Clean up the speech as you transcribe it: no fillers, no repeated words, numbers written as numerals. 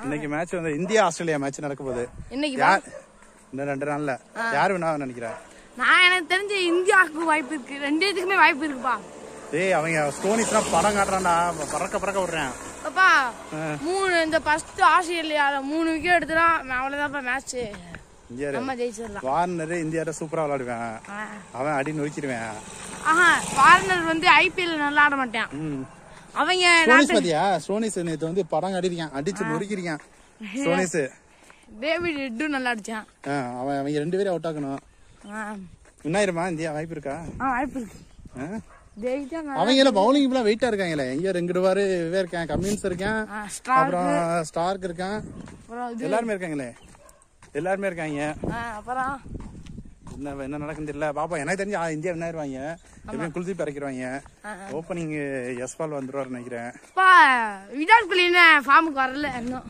இன்னைக்கு மேட்ச் வந்து India Australia match நடக்க போகுது. இன்னைக்கு இன்னும் 2 நாள்ல யார் வேணாலும் நினைக்கிறேன். நான் எனக்கு தெரிஞ்ச இந்தியாவுக்கு வாய்ப்பு இருக்கு, 2 இதுக்குமே வாய்ப்பு இருக்குப்பா. டேய் அவங்க ஸ்டோனிஸ்னா படம் காட்டுறான்டா, பறக்க விடுறேன். அப்பா 3 இந்த ஃபர்ஸ்ட் ஆஸ்திரேலியால 3 விக்கெட் எடுத்துனா அவ்வளவுதான்ப்பா மேட்ச். நம்ம ஜெயிச்சிடலாம். வார்னர் இந்தியாவோட சூப்பரா விளையாடுவேன், அவன் அடி நொறுக்கிடுவேன். வார்னர் வந்து ஐபிஎல் நல்லா ஆட மாட்டான். அவங்க ஸ்டோனிஸ் நேத்து வந்து படம் காட்டிருக்கான், அடிச்சு நொறுக்கிருக்கான். ஸ்டோனிஸ் டேவிட் ஹெட்டும் நல்லா அடிச்சான். அவங்க 2 பேரும் அவுட் ஆகணும். என்னாயிருமா இந்தியா வாய்ப்பு இருக்கா? வாய்ப்பு இருக்கு. அவங்க பவுலிங் எல்லாம் வெயிட்டா இருக்காங்களே. எங்க 2 இருக்கான், கம்மின்ஸ் இருக்கான், அப்புறம் ஸ்டார்க் இருக்கான், எல்லாருமே இருக்காங்களே, எல்லாருமே இருக்காங்க. என்ன நடக்குன்னு தெரியல பாப்பா. எனக்கு தெரிஞ்சு இந்தியா வின்னாயிருவாங்க, எப்படியும் குல்தீப் இறக்கிடுவாங்க. ஓப்பனிங் யஸ்பால் வந்துருவாரு நினைக்கிறேன். விராட் கோலி ஃபார்முக்கு வரல இன்னும்.